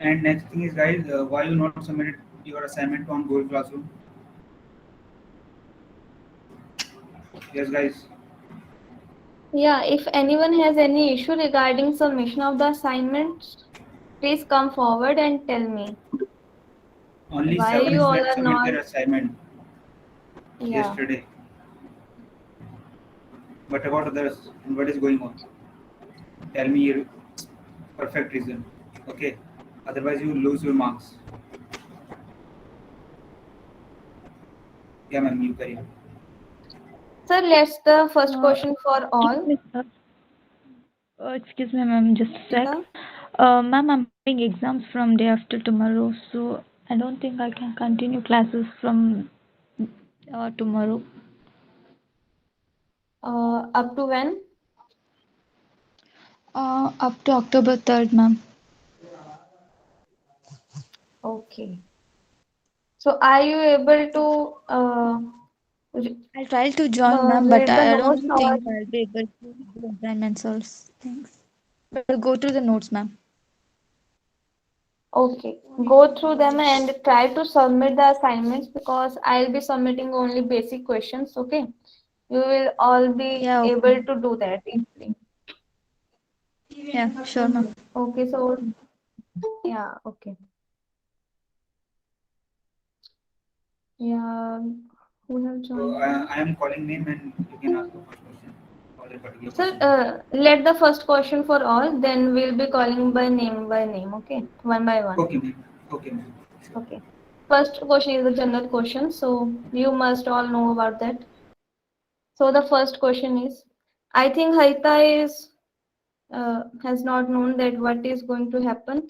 And next thing is, guys, why you not submitted your assignment on Google Classroom? Yes, guys. Yeah, if anyone has any issue regarding submission of the assignments, please come forward and tell me Only why seven you all students are submit not. their assignment Yeah. yesterday. But about others, and what is going on? Tell me your perfect reason. Okay. Otherwise, you lose your marks. Yeah, ma'am, you carry on. Sir, let's the first Uh, question for Excuse all. me, sir. Excuse me, ma'am, just a sec. Yeah. Ma'am, I'm having exams from day after tomorrow, so I don't think I can continue classes from tomorrow. Up to when? Up to October 3rd, ma'am. Okay. So are you able to I'll try to join, ma'am, but read the I notes don't or think I'll be able to do assignments or things. But I'll go through the notes, ma'am. okay. Go through them and try to submit the assignments because I'll be submitting only basic questions. Okay. You will all be Yeah, okay. able to do that easily. Yeah, sure, ma'am. Okay. So yeah. Okay. Yeah. Who have So joined? I am calling name and you can ask the first question for the particular Sir, person. let the first question for all, then we'll be calling by name, okay? One by one. Okay, ma'am. Okay, ma'am. Sure. Okay. First question is a general question, so you must all know about that. So the first question is, I think Haita is has not known that what is going to happen.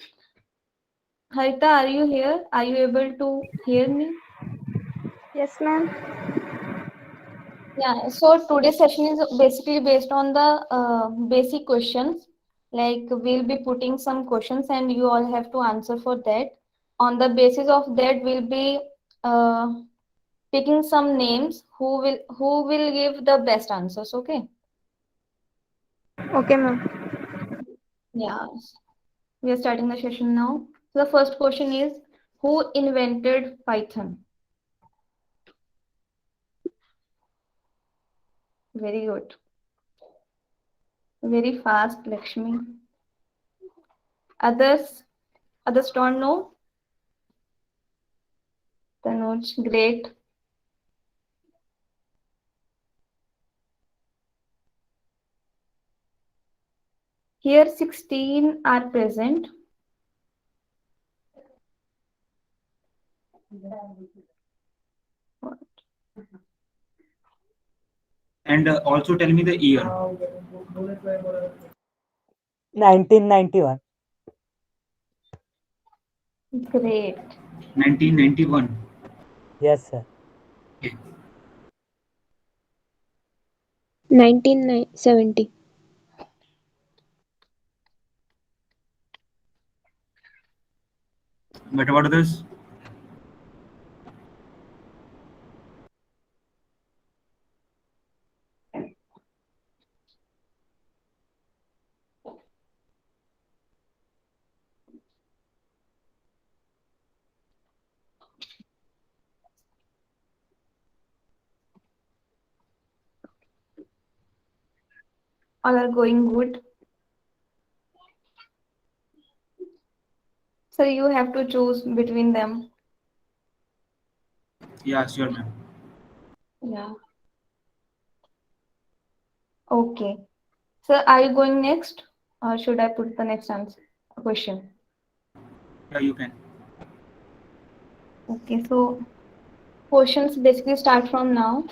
Haita, are you here? Are you able to hear me? Yes, ma'am. Yeah, so today's session is basically based on the basic questions. Like we'll be putting some questions and you all have to answer for that. On the basis of that, we'll be uh, picking some names who will give the best answers. Okay. Okay, ma'am. Yeah. We are starting the session now. So the first question is, who invented Python? Very good. Very fast, Lakshmi. Others, others don't know. Tanuj, great. Here 16 are present. And also tell me the year. 1991. Great. 1991. Yes, sir. Okay. 1970. But about others? All are going good. So you have to choose between them. Yeah, sure, ma'am. Yeah. Okay. So are you going next? Or should I put the next answer question? Yeah, you can. Okay, so questions basically start from now.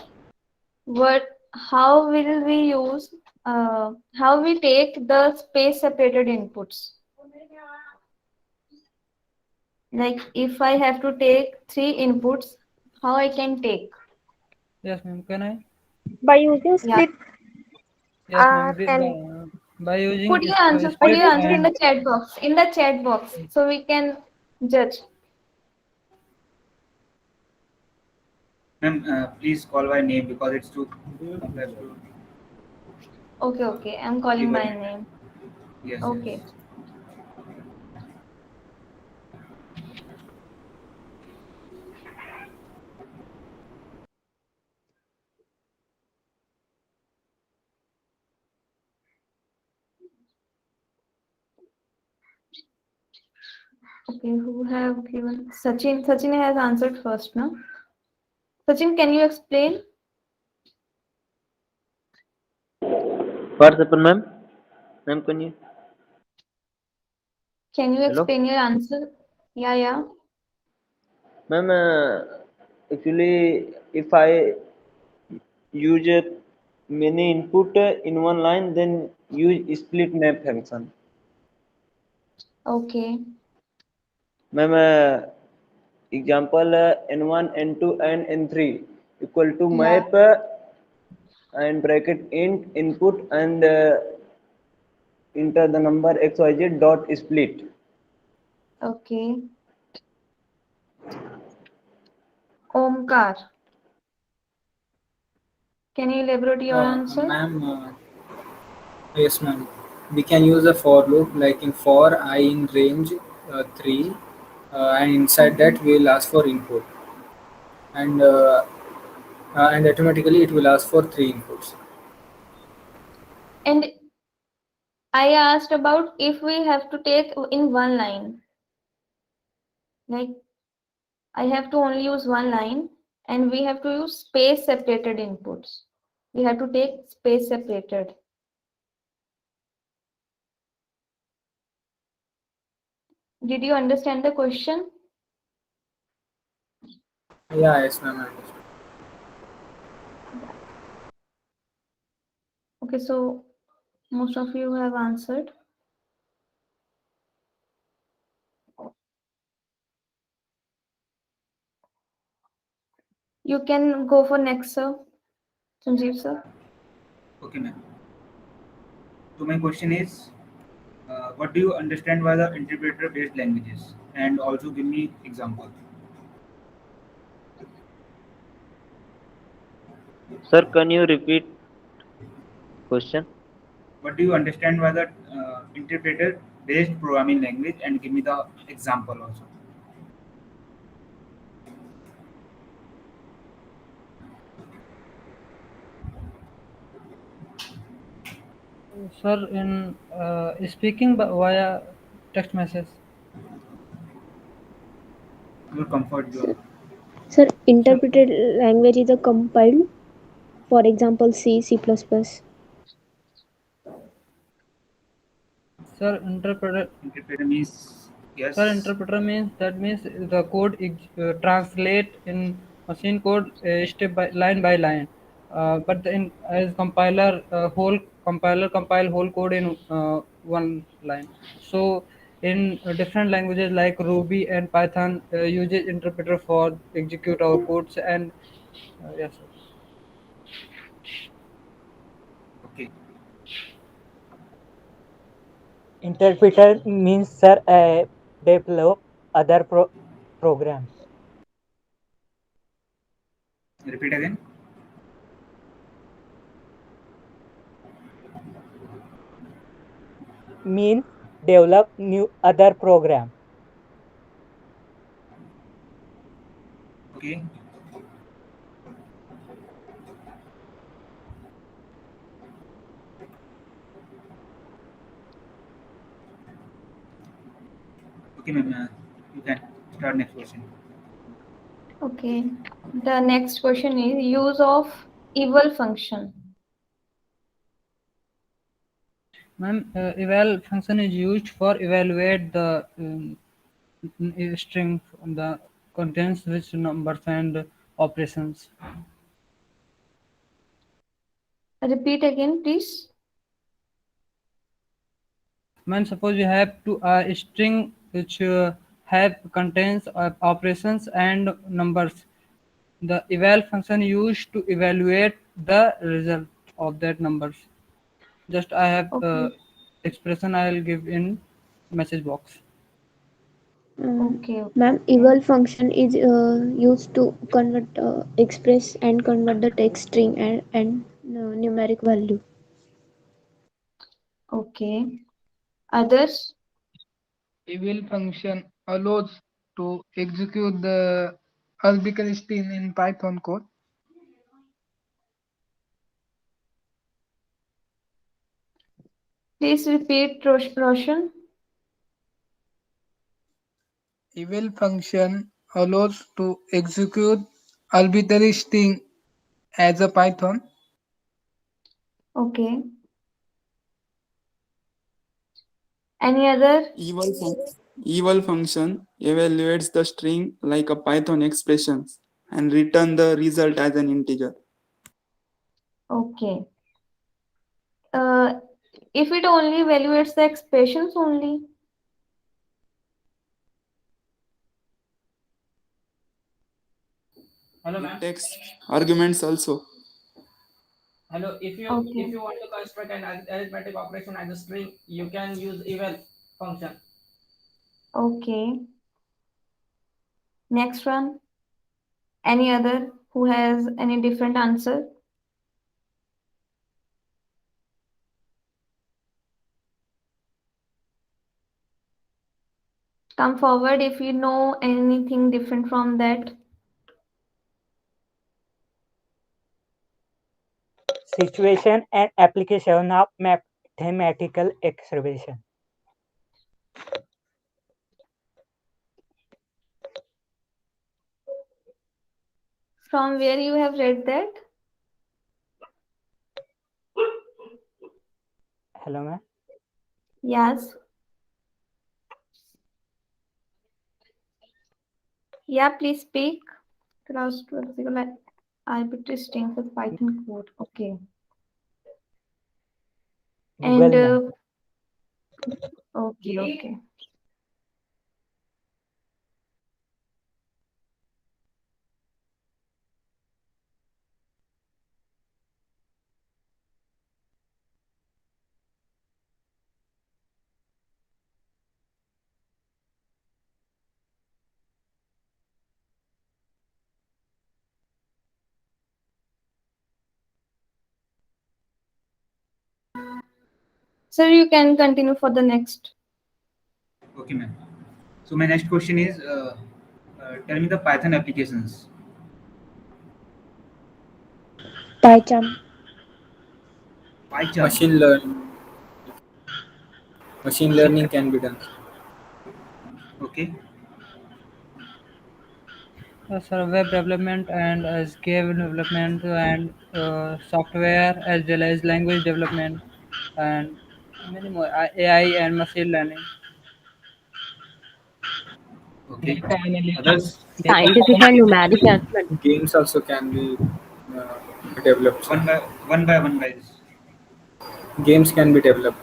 What how will we use how we take the space separated inputs? Like if I have to take three inputs, how I can take? Yes, ma'am. Can I? By using Yeah. split Yes, ma'am. and By using Put your answer, by put your split answer in using the and chat box. In the chat box, so we can judge. Ma'am, please call by name because it's too complex to Okay, okay. I'm give calling a by name. name. Yes, yes. Okay. Okay, who have given? Sachin. Sachin has answered first, no? Sachin, can you explain? What's happened, ma'am? Ma'am, can you? Can you Hello? explain your answer? Yeah, yeah. Ma'am, actually, if I use many input in one line, then use split map function. Okay. Ma'am, example n1, n2, and n3 equal to Yeah. map and bracket int input and enter the number xyz dot split. Okay. Omkar. Can you elaborate your answer? Ma'am, yes, ma'am. We can use a for loop like in for I in range 3, and inside Okay. that we'll ask for input, and automatically it will ask for 3 inputs. And I asked about if we have to take in one line. Like I have to only use one line and we have to use space separated inputs. We have to take space separated. Did you understand the question? Yeah, yes, ma'am. I understand. Okay, so most of you have answered. You can go for next, sir. Sanjeev, sir. Okay, ma'am. So my question is, what do you understand by the interpreter-based languages? And also give me example. Sir, can you repeat question? What do you understand by the interpreter-based programming language? And give me the example also. Sir, in speaking via text message. Your comfort zone. Sir, Sir, interpreted language is a compiled, for example, C, C++. sir, interpreter. Interpreter means Sir, yes. interpreter means that means the code translate in machine code step by line, but in as compiler whole compiler compile whole code in one line. So in different languages like Ruby and Python uses interpreter for execute our codes and yes, sir. Okay. Interpreter means, sir, develop other programs. Repeat again. Means develop new other program. Okay. Okay, ma'am. You can start next question. Okay. The next question is use of eval function. Ma'am, eval function is used for evaluate the string the contains which numbers and operations. Repeat again, please. Man, suppose you have to a string which have contains operations and numbers. The eval function used to evaluate the result of that numbers. Just I have Okay. expression I will give in message box. Okay. Ma'am, Okay. eval function is used to convert, express and convert the text string and numeric value. Okay. Others? Eval function allows to execute the algebraic string in Python code. Please repeat, Roshan. eval function allows to execute arbitrary string as a Python. Okay. Any other? Eval function evaluates the string like a Python expression and return the result as an integer. Okay. If it only evaluates the expressions only. Hello, It ma'am. takes arguments also. Hello. If Okay. you want to construct an arithmetic operation as a string, you can use eval function. Okay. Next one. Any other who has any different answer? Come forward if you know anything different from that. Situation and application of mathematical expression. From where you have read that? Hello, ma'am. Yes. Yeah, please speak. Class 12 arbitrary strings with Python code. Okay. And Google, ma'am. okay. Sir, you can continue for the next. Okay, ma'am. So my next question is, tell me the Python applications. PyCharm, PyCharm. Machine learning. Machine learning can be done. Okay. Sir, web development and game development and software as well as language development and many more AI and machine learning. Okay. Data analytics. Others? Scientific and numeric assessment. Games also can be developed. One by one, guys. Games can be developed.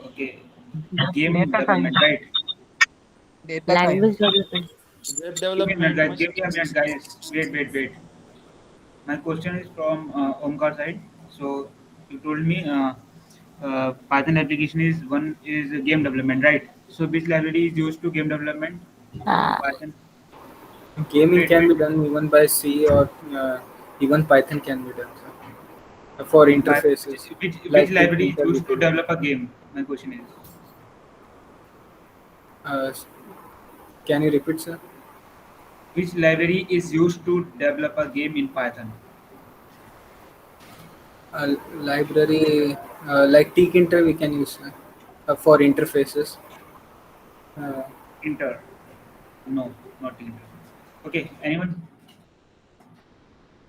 Okay. Game Data development, science. right? Data Language science. development. Web Give me a minute, development, guys. Give me a machine minute, guys. Wait. My question is from Omkar side. So you told me Python application is game development, right? So which library is used to game development in Python? Gaming Wait. can be done even by C or even Python can be done, sir. For By interfaces which like library is printer, used to utility. develop a game? My question is, Uh, can you repeat, sir? which library is used to develop a game in Python? Library like tkinter we can use for interfaces. Inter? No, not Inter. Okay. Anyone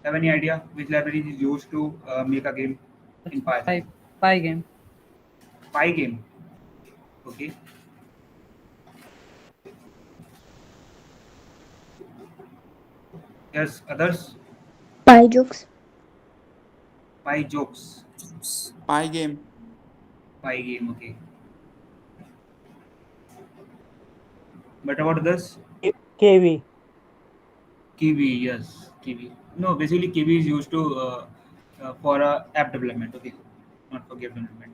have any idea which library is used to make a game in Python? Pygame. Pygame. Okay. Yes, others? PyJokes, PyJokes. Pygame, Pygame, okay. But about this? KV, Kiwi, yes, Kiwi. No, basically Kiwi is used to for app development, okay, not for game development.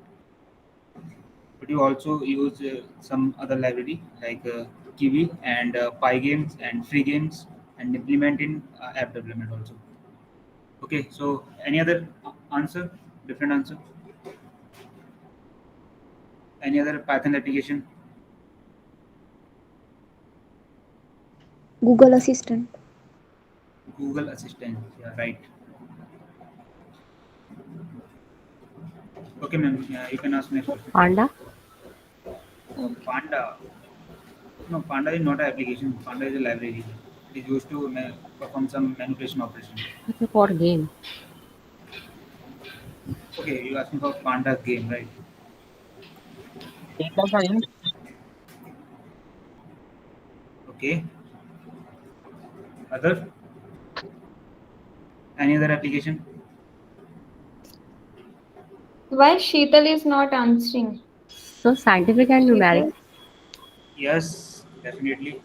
But you also use some other library like Kiwi and Pygames and free games and implement in app development also. Okay, so any other answer? Different answer? Any other Python application? Google Assistant, Google Assistant, yeah, right. Okay, ma'am, yeah, you can ask next question. Panda. Panda. No, Panda is not an application. Panda is a library. It is used to perform some manipulation operation. Okay, for game. Okay, you asking for Panda game, right? Data science. Okay. Other? Any other application? Why Sheetal is not answering? So scientific and numeric. Sheetal? Yes, definitely.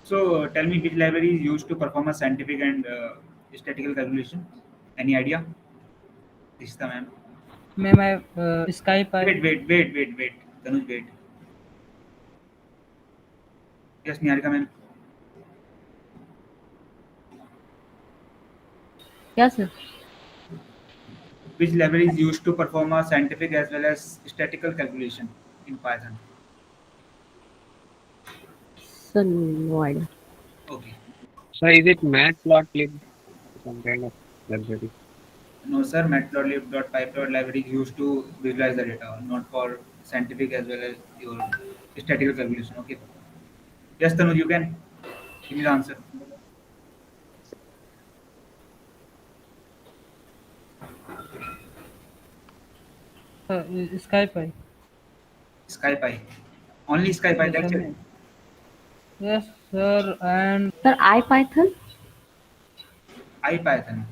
So tell me which library is used to perform a scientific and statistical calculation? Any idea? Dishita ma'am. Ma'am, I Skype. Wait. Tanuj, wait. Yes, Niharika ma'am. Yes, sir. Which library is used to perform a scientific as well as statistical calculation in Python? So no idea. Okay. So is it matplotlib, some kind of library? No, sir. Matplotlib.pyplot library is used to visualize the data, not for scientific as well as your statistical calculation. Okay. Yes, Tanuj, you can give me the answer. SkyPy. SkyPy. Only SkyPy, Yes, that's sir. it. Yes, sir. And Sir, IPython? IPython.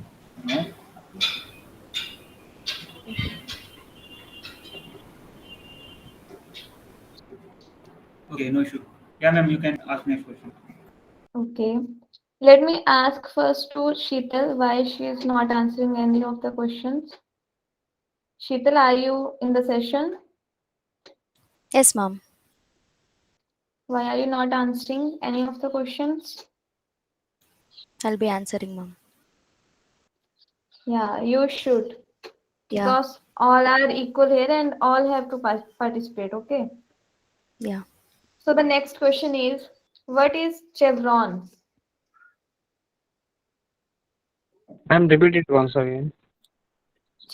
No. Okay, no issue. Yeah, ma'am, you can ask next question. Okay. Let me ask first to Sheetal why she is not answering any of the questions. Sheetal, are you in the session? Yes, ma'am. Why are you not answering any of the questions? I'll be answering, ma'am. Yeah, you should. Yeah. Because all are equal here and all have to participate, okay? Yeah. So the next question is, what is chevron? Ma'am, repeat it once again.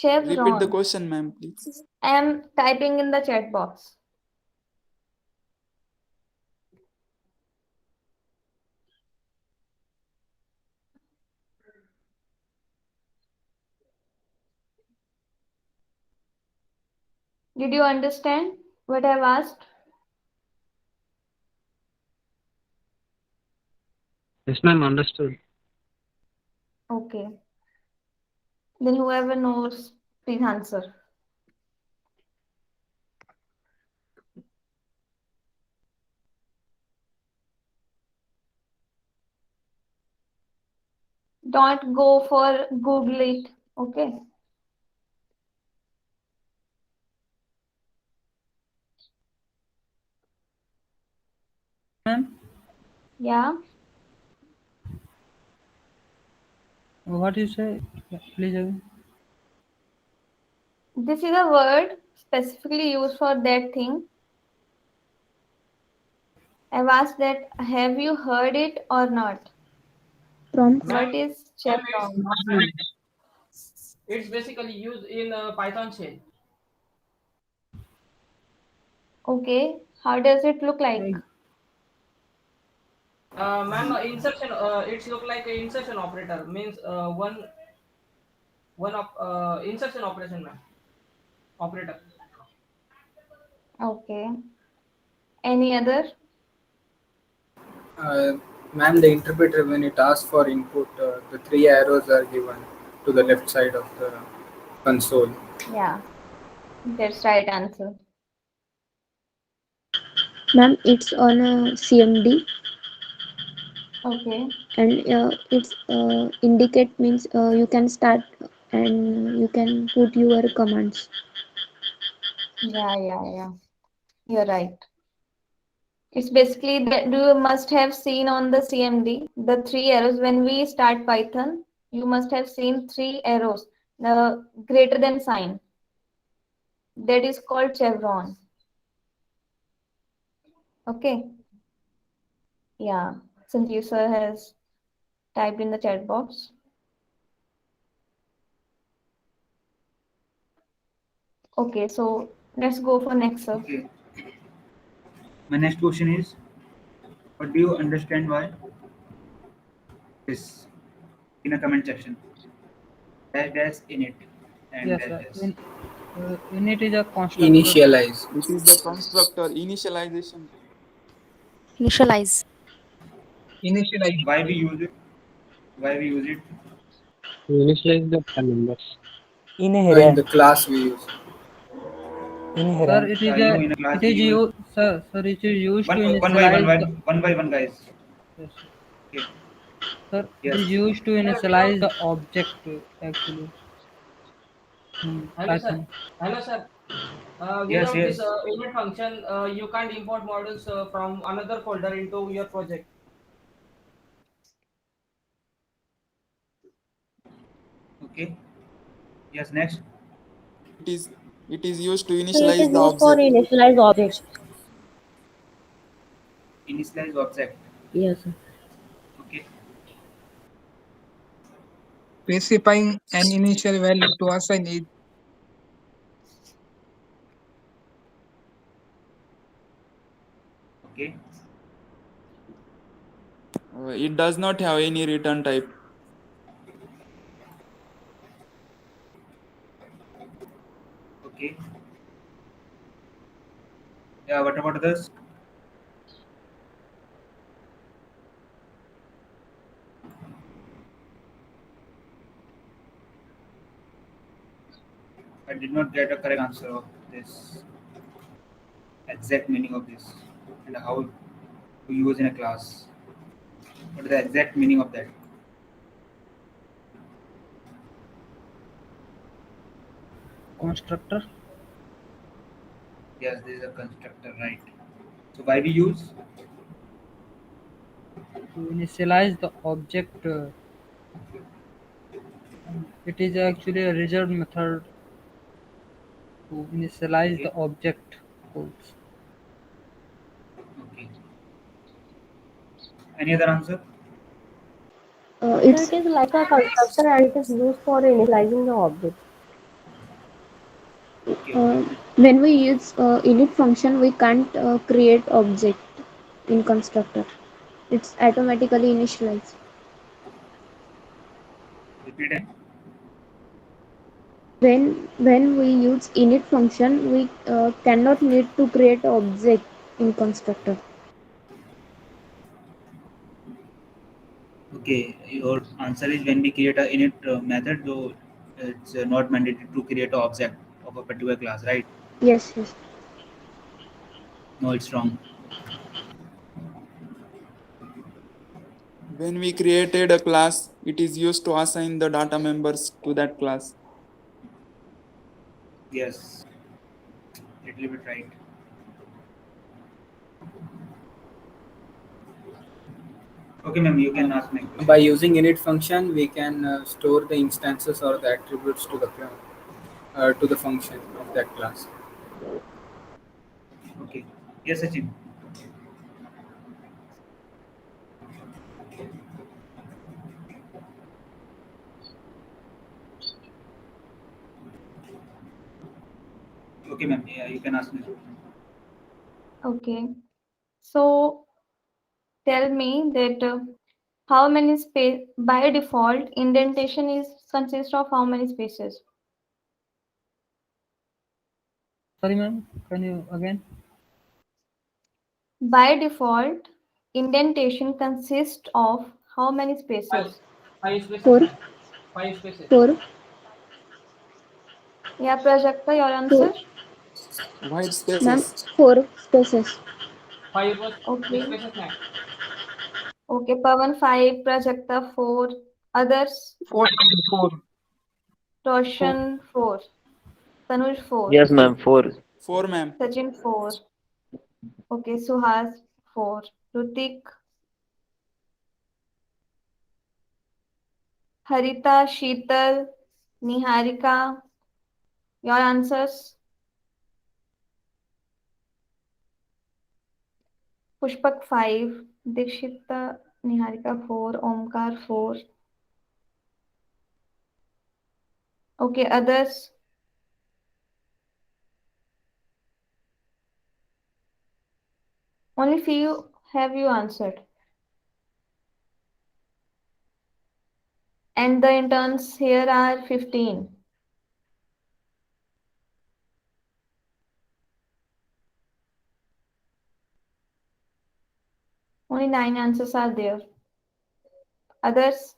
Repeat the Chevron. question, ma'am, please. I am typing in the chat box. Did you understand what I've asked? Yes, ma'am, understood. Okay. Then whoever knows, please answer. Don't go for Google it, okay? ma'am, Yeah. what you say? Please again. This is a word specifically used for that thing. I've asked that, have you heard it or not? Prompt. What is chevron? It's basically used in Python shell. Okay. How does it look like? Ma'am, insertion. It's look like an insertion operator. Means insertion operation, ma'am. Operator. Okay. Any other? Ma'am, the interpreter, when it asks for input, the three arrows are given to the left side of the console. Yeah. That's right answer. Ma'am, it's on a CMD Okay. and it's indicate means you can start and you can put your commands. Yeah. You're right. It's basically that you must have seen on the CMD the three arrows. When we start Python, you must have seen three arrows, the greater than sign. That is called chevron. Okay. Yeah. Sanjeev sir has typed in the chat box. Okay, so let's go for next, sir. Okay. My next question is, But do you understand why? This in a comment section. Dash dash in it and Yes, dash dash. init is a constructor. Initialize. It is the constructor initialization. Initialize. Initialize. Why we use it? Why we use it? Initialize the numbers. In Inherent. the class we use. Sir, Inherent. it is Yeah, in a class it we is use sir, it is used to one by one, initialize the, one by one, guys. yes, Okay. sir, it Yes. is used to Sir, initialize the object actually. hello, sir. Python. Hello, sir. Yes. Without this Yes. init function, you can't import models from another folder into your project. Okay. Yes. Next. It is it is used to So it initialize is the used for object. initialize objects. Initialize object. Yes, sir. Okay. Specifying an initial value to assign it. Okay. It does not have any return type. Okay. Yeah. What about this? I did not get a correct answer of this. Exact meaning of this and how to use in a class. What is the exact meaning of that? Constructor. Yes, this is a constructor, right? So why we use? To initialize the object. It is actually a reserved method to initialize the Okay. object codes. Okay. Any other answer? So It's it is like a constructor and it is used for initializing the object. Okay. Okay. when we use init function, we can't create object in constructor. It's automatically initialized. Repeat it. When we use init function, we cannot need to create object in constructor. Okay. Your answer is when we create a init method, so it's not mandated to create an object of a particular class, right? Yes. No, it's wrong. When we created a class, it is used to assign the data members to that class. Yes. Little bit right. Okay, ma'am. You can ask next question. By using init function, we can store the instances or the attributes to the function of that class. Okay. Yes, Sachin. Okay, ma'am. Yeah, you can ask next question. Okay. So tell me that how many space by default indentation is consists of how many spaces? Sorry, ma'am. Can you again? By default, indentation consists of how many spaces? Five spaces, Four. ma'am. 5 spaces. 4. Yeah, Prajakta, your answer? White Ma'am, spaces. 4 spaces. 5 Okay. spaces, ma'am. Okay, Pavan 5, Prajakta 4, others? 4. Roshan 4, Tanuj 4, Yes, ma'am. 4. 4, ma'am. Sachin 4. Okay, Suhas 4, Rutik, Harita, Sheetal, Niharika, your answers? Pushpak 5, Dikshita, Niharika 4, Omkar 4. Okay, others? Only few have you answered? And the interns here are 15. Only 9 answers are there. Others?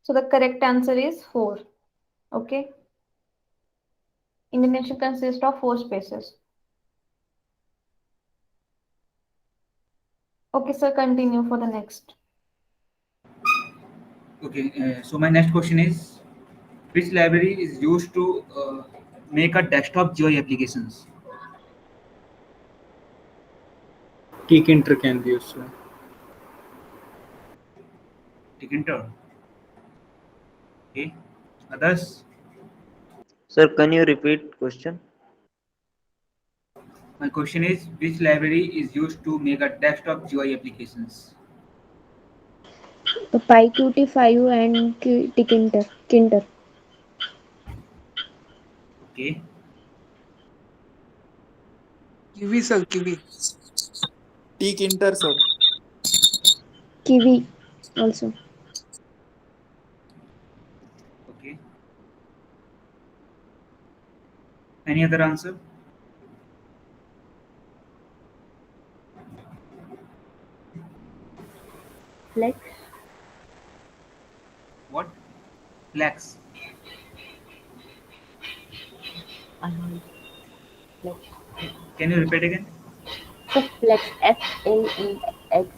So the correct answer is 4. Okay. Indian consists of 4 spaces. Okay, sir, continue for the next. Okay, so my next question is, which library is used to make a desktop GUI applications? Tkinter can be used. Tkinter. Okay. Others? Sir, can you repeat question? My question is, which library is used to make a desktop GUI applications? PyQt5 and Tkinter. Okay. Kiwi, sir, Kiwi. Tkinter, sir. Kiwi also. Okay. Any other answer? Flex. What? Flex. Flex. Can you repeat again? So flex. FLEX.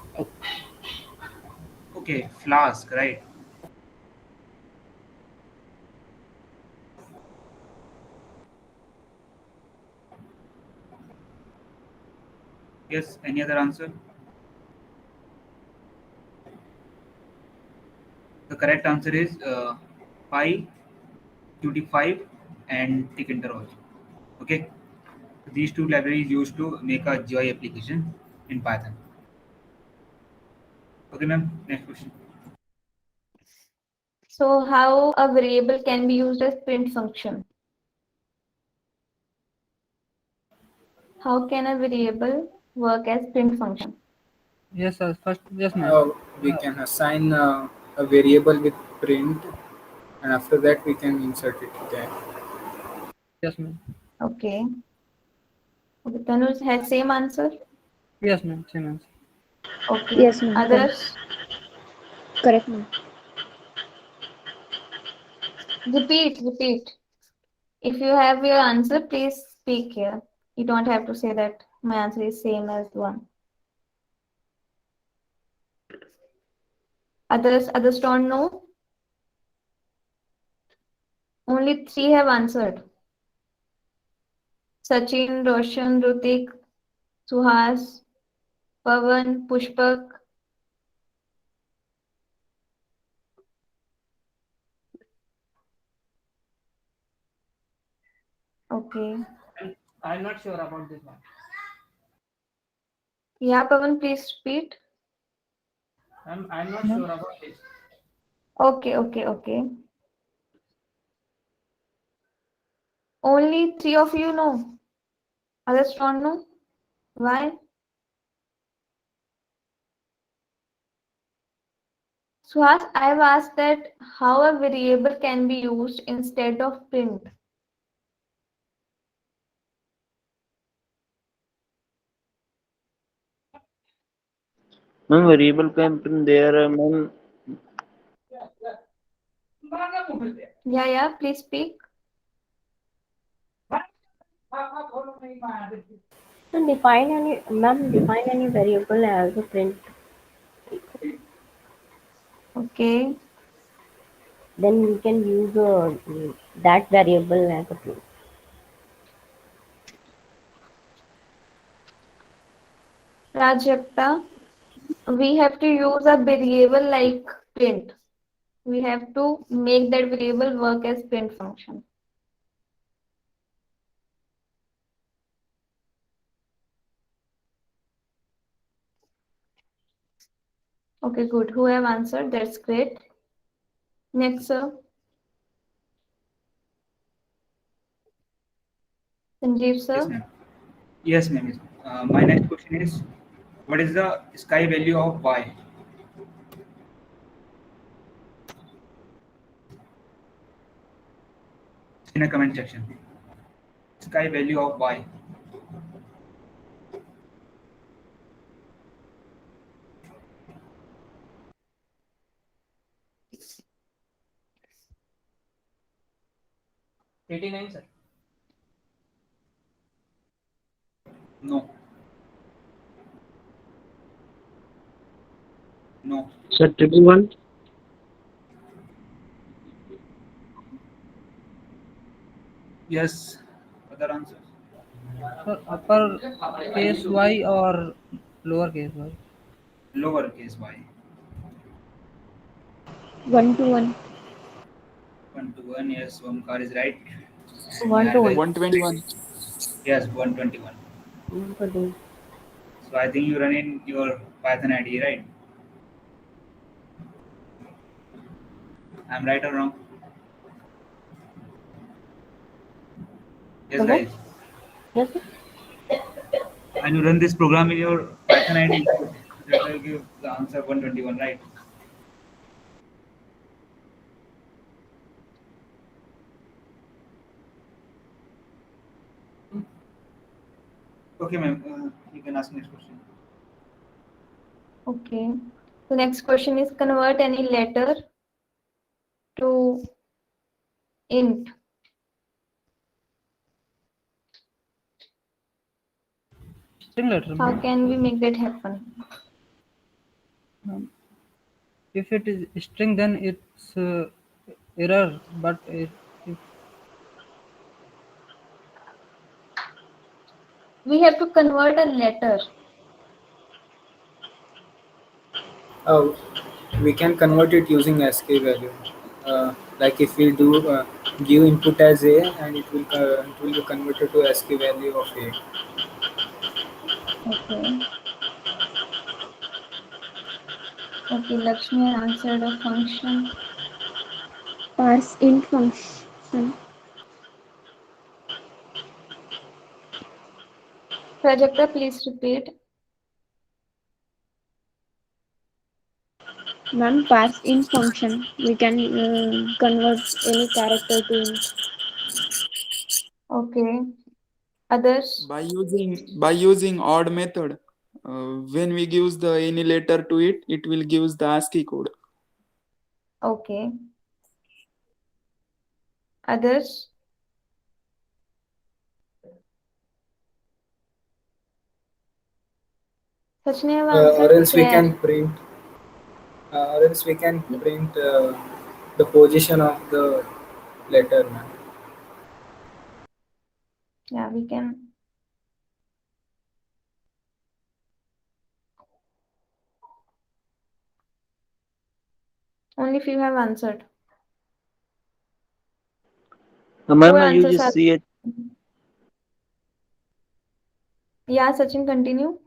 Okay, Flask, right? Yes, any other answer? The correct answer is Pi, Qt5 and Tkinter also. Okay, these two libraries used to make a GUI application in Python. Okay, ma'am. Next question. So how a variable can be used as print function? How can a variable work as print function? Yes, sir. First, yes, ma'am. We can assign a variable with print, and after that we can insert it there. Yes, ma'am. Okay. Okay, Tanuj has same answer? Yes, ma'am. Same answer. Okay. Yes, ma'am. Others? Correct, ma'am. Repeat. If you have your answer, please speak here. You don't have to say that my answer is same as one. Others don't know? Only 3 have answered. Sachin, Roshan, Rutik, Suhas, Pavan, Pushpak. Okay. I'm not sure about this one. Yeah, Pavan, please repeat. I'm not sure about this. Okay. Only 3 of you know. Others don't know. Why? Suhas, I've asked that how a variable can be used instead of print. Ma'am, variable can print there, ma'am. Yeah, please speak. So define any variable as a print. Okay. Then we can use that variable as a print. Prajakta, we have to use a variable like print. We have to make that variable work as print function. Okay, good. Who have answered? That's great. Next, sir. Sanjeev sir. Yes, ma'am. Yes, ma'am. Yes. My next question is, what is the sky value of y? In a comment section. Sky value of y. $89, sir. No. No. Sir, triple one. Yes. Other answers? Sir, upper case y or lower case y? Lower case y. 1 to 1. 1 to 1. Yes, Omkar is right. 1 to 1. 121. Yes, 121. 121. So I think you run in your Python ID, right? I'm right or wrong? Yes, Correct? guys. Yes, sir. And you run this program in your Python ID, that will give the answer 121, right? Okay, ma'am. You can ask next question. Okay. The next question is convert any letter to int. String letter. How can we make that happen? If it is string, then it's error. But if We have to convert a letter. We can convert it using ASCII value. Like if we do give input as A, and it will be converted to ASCII value of A. Okay. Okay, Lakshmi answered a function. Parse int function. Prajakta, please repeat. Ma'am, parse int function. We can convert any character to int. Okay. Others? By using odd method, when we gives the any letter to it, it will gives the ASCII code. Okay. Others? Sachni have answered. Or else we can print. Or else we can print the position of the letter. Yeah, we can. Only few have answered. Ma'am, Four you answers just are. see it. Yeah, Sachin, continue.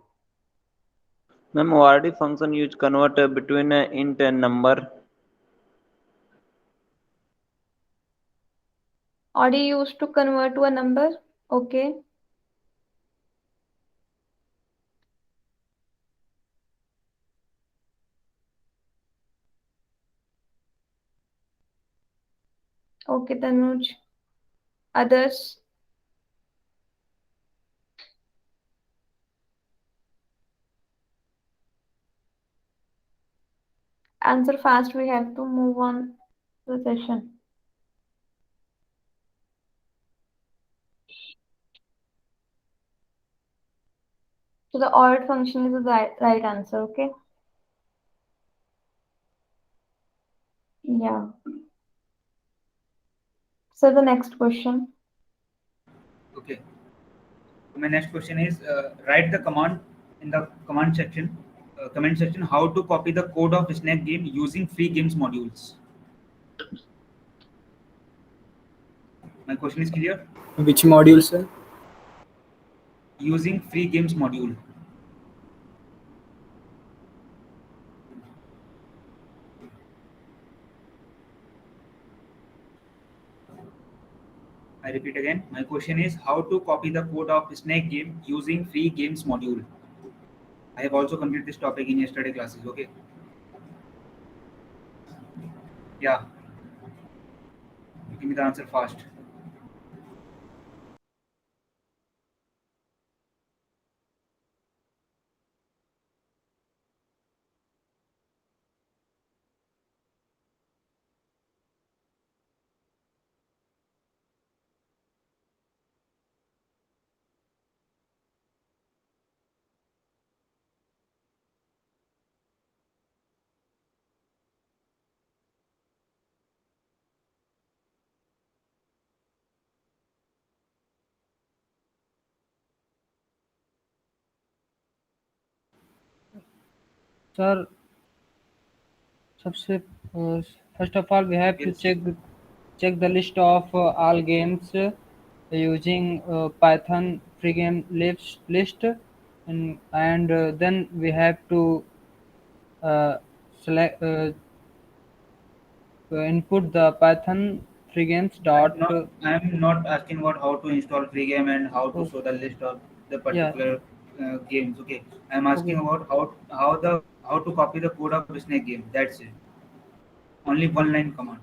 Ma'am, what is function you convert between int and number? Odd used to convert to a number. Okay. Okay, Tanuj. Others? Answer fast. We have to move on to the session. So the OR function is the right answer. Okay. Yeah. So the next question. Okay. My next question is, write the command in the command section, comment section, how to copy the code of Snack game using free games modules. My question is clear? Which module, sir? Using free games module. I I repeat again. My question is how to copy the code of Snake game using free games module. I have also completed this topic in yesterday classes. Okay. Yeah. Give me the answer fast. Sir, सबसे first of all we have to Yes. check the list of all games using Python free game list, and then we have to uh, select input the Python free games dot. I'm not asking about how to install free game and how to Oh, show the list of the yeah. particular games. Okay. I'm asking Okay. about how to copy the code of Snake game. That's it. Only one line command.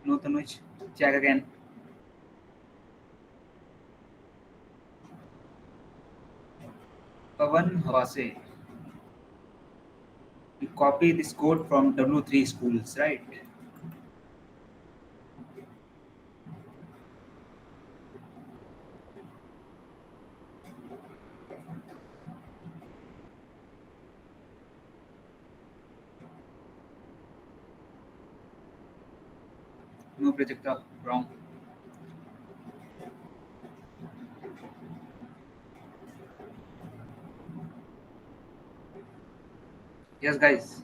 No, Tanuj. Check again. Pavan Hawase. You copy this code from W3 schools, right? No, Prajakta. Wrong. Yes, guys.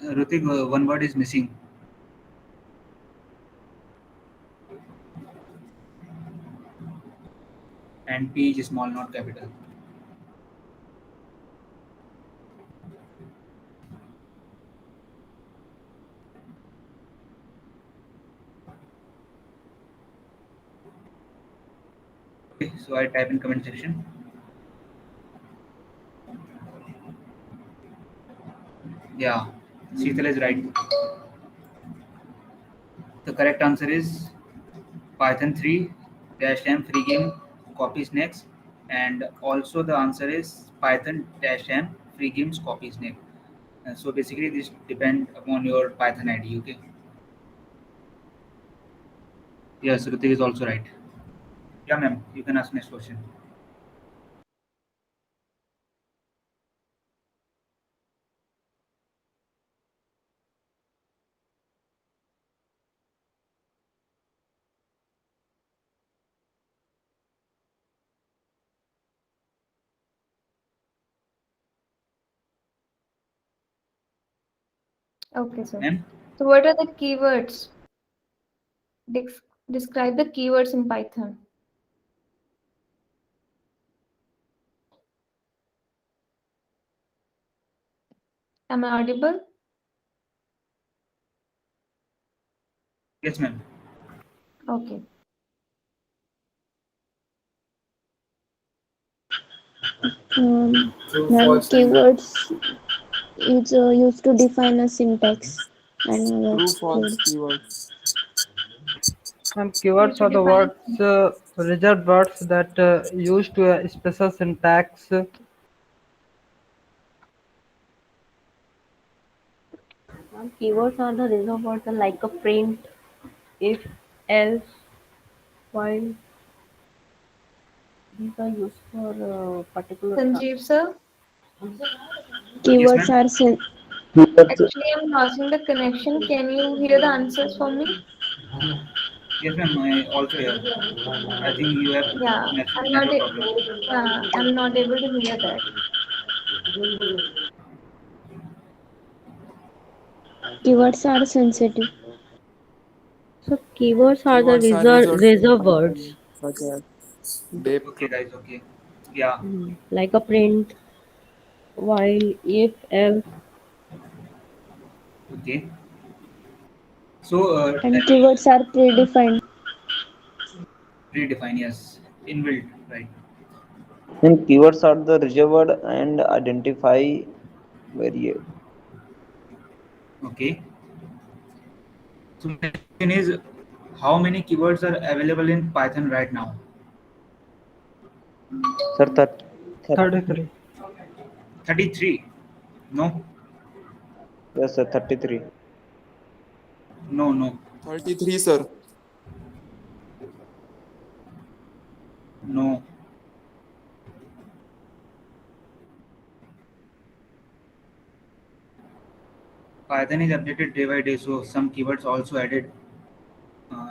Rutik, one word is missing. And P is small, not capital. Okay, so I type in comment section. Yeah, Sheetal is right. The correct answer is Python 3 dash m free game copy snakes, and also the answer is Python dash m free games copy snake. So basically, this depend upon your Python ID. Okay. Yes, Rutik is also right. Yeah, ma'am. You can ask next question. Okay, sir. Ma'am. So what are the keywords? Describe the keywords in Python. Am I audible? Yes, ma'am. Okay. True, Ma'am, false, and keywords is used to define a syntax and True, that's false code. keywords. Keywords Used to are the define. words, reserved words that use to a special syntax. Keywords are the reserved words like a print, if, else, while. These are used for particular. Sanjeev sir, Yes, Keywords ma'am. are actually I'm losing the connection. Can you hear the answers for me? Yes, ma'am. I also hear. I think you have Yeah, I'm not. network problem. Yeah, I'm not able to hear that. keywords are sensitive. So keywords are the Keywords are reserved for reserve words, Python, such as depth. Okay, guys. Okay. Yeah. like a print, while, if, else. Okay. So, And keywords are predefined. redefine, yes. Inbuilt, right? And keywords are the reserved and identify variable. Okay. So, my question is, how many keywords are available in Python right now? Sir, 33. 33. No, yes, sir, 33. no, no, 33, sir. no. Python is updated day by day, so some keywords also added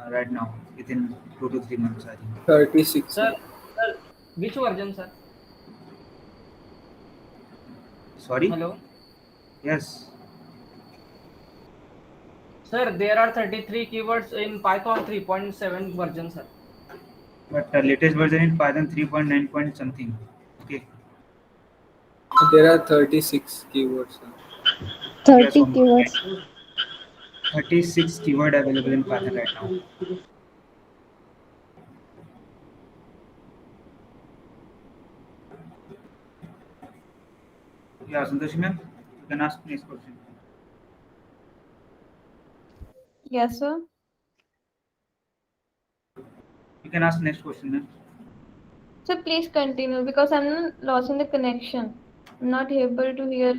right now within 2 to 3 months, I think. 36. Sir, sir, which version, sir? Sorry? Hello. Yes. Sir, there are 33 keywords in Python 3.7 version, sir. But the latest version in Python 3.9 point something. Okay. There are 36 keywords. 30 Yes, one more. keywords. 36 keyword available in Python right now. Yeah, Santoshi ma'am, you can ask next question. Yes, sir. You can ask next question, ma'am. So please continue because I'm not losing the connection. I'm not able to hear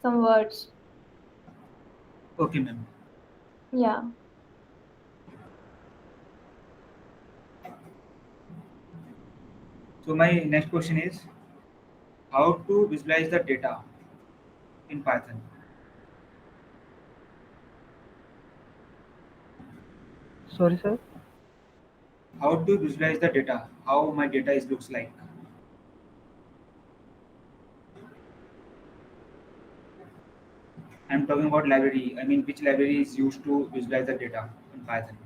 some words. Okay, ma'am. Yeah. So my next question is how to visualize the data in Python. Sorry, sir. How to visualize the data? How my data is looks like? I'm talking about library. I mean, which library is used to visualize the data in Python?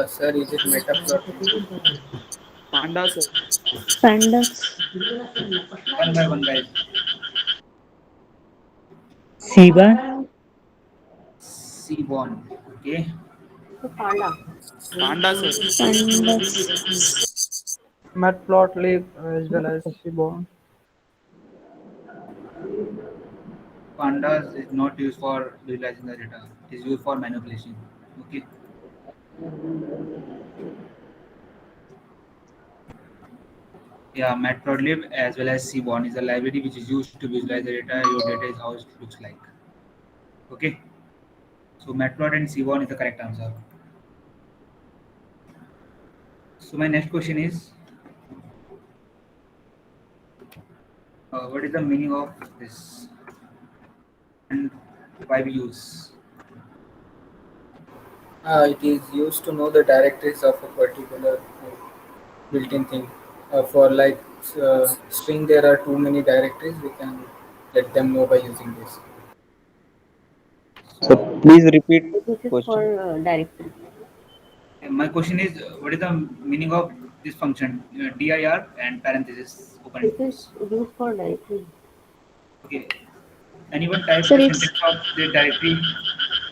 Sir, is it Matplotlib? Pandas, sir. Pandas. One by one, guys. Seaborn. Seaborn. Okay. Panda. Pandas, sir. Pandas. Matplotlib as well as Seaborn. Pandas is not used for visualizing the data. It is used for manipulation. Okay. Yeah, Matplotlib as well as Seaborn is a library which is used to visualize the data. Your data is how it looks like. Okay. So Matplot and Seaborn is the correct answer. So my next question is, what is the meaning of this and why we use? It is used to know the directories of a particular built-in thing. For like string, there are too many directories. We can let them know by using this. So please repeat This is question. for directory. My question is, what is the meaning of this function dir and parenthesis open This is quotes? used for directory. Okay. Anyone type Sir, the it's syntax of the directory?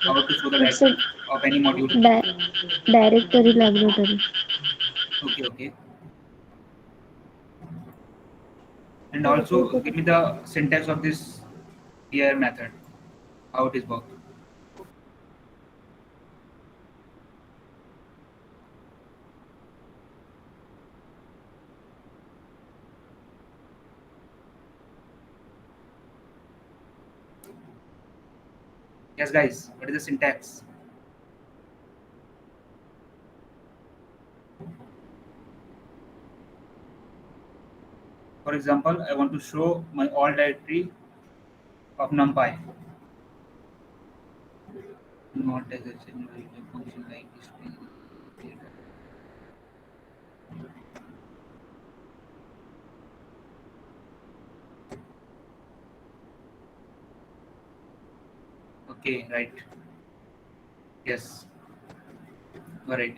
How to show the it's a directory of any module? directory laboratory. Okay, okay. And also give me the syntax of this dir method. How it is work. Yes, guys. What is the syntax? For example, I want to show my all directory of NumPy. Not as a function like string. Okay, right. Yes. All right.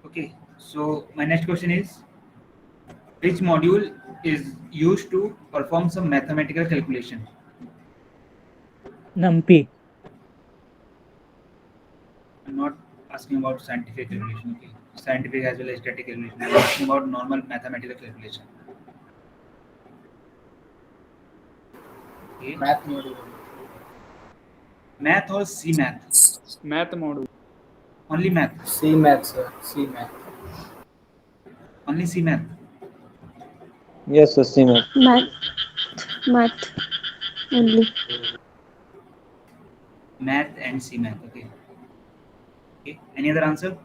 Okay. So my next question is, which module is used to perform some mathematical calculation? NumPy. I'm not asking about scientific calculation. Okay. Scientific as well as static calculation. I'm asking about normal mathematical calculation. Okay. Math module. Math or C math? Math module. Only math. C math, sir. C math. Only C math. Yes, sir. C math. Math only. Math and C math. Okay. Okay. Any other answer?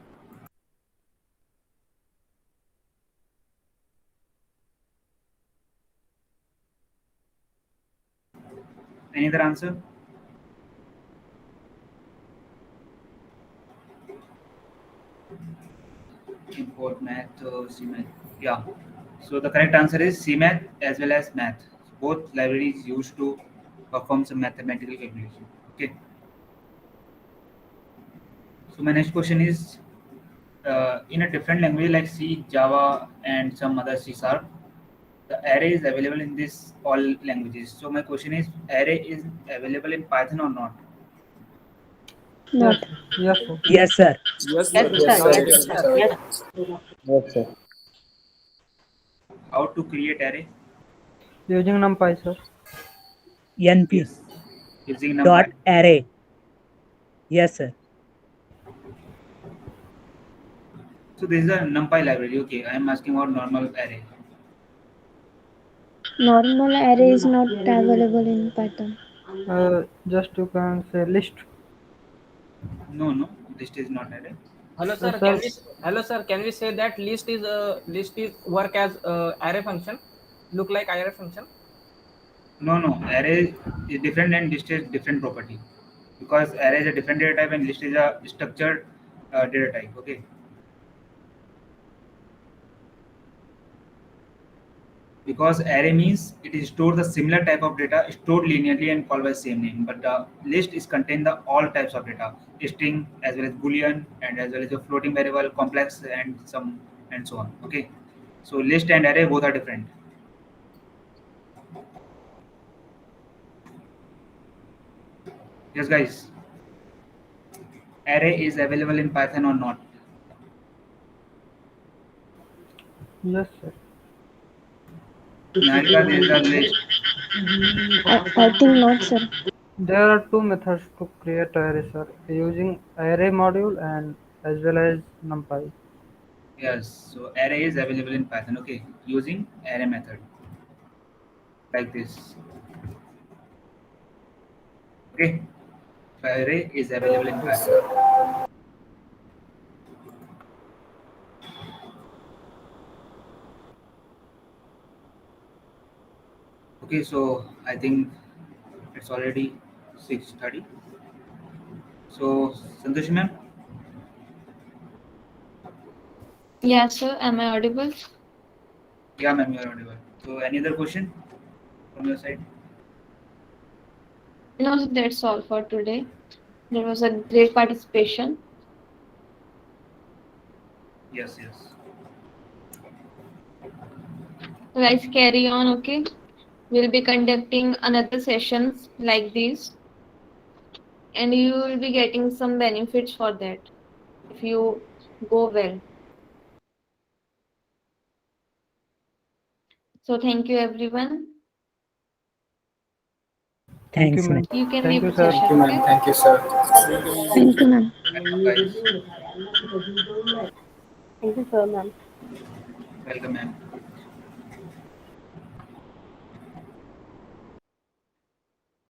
Any other answer? Import math or C math. Yeah. So the correct answer is C math as well as math. Both libraries used to perform some mathematical calculation. Okay. So my next question is, in a different language like C, Java, and some other C Sharp, the array is available in this all languages. So my question is, array is available in Python or not? Not. Yes, sir. Yes, sir. Yes, Yes, sir. Yes, sir. sir. Yes, sir. Yes. Yes, sir. How to create array? Using NumPy, sir. NP. Yes. Using Dot NumPy. array. Yes, sir. So this is a NumPy library. Okay, I am asking about normal array. Normal array is not available in Python. Just you can say list. No, this is not array. Hello sir, can we say that list is work as array function, look like array function? No, array is different and list is different property, because array is a different data type and list is a structured data type. Okay. Because array means it is stored the similar type of data stored linearly and called by same name, but the list is contain the all types of data, string as well as boolean and as well as a floating variable, complex and some and so on. Okay. So list and array both are different. Yes, guys. Array is available in Python or not? Yes, sir. Niharika, there is a list. I think not, sir. There are two methods to create array, sir. Using array module and as well as NumPy. Yes, so array is available in Python. Okay, using array method like this. Okay, so array is available in Python. Okay, so I think it's already 6:30. So Santoshi ma'am, Yes, sir. Am I audible? yeah ma'am, you are audible. So any other question from your side? No, sir, that's all for today. There was a great participation. Yes. Guys, carry on, okay? We'll be conducting another sessions like this, and you will be getting some benefits for that if you go well. So thank you, everyone. Thank you, Thanks, ma'am. ma'am. You can Thank leave you, the sir. session, Thank you, ma'am. okay? Thank you, sir. Thank you, ma'am. Guys. Thank you, sir, ma'am. Welcome, ma'am.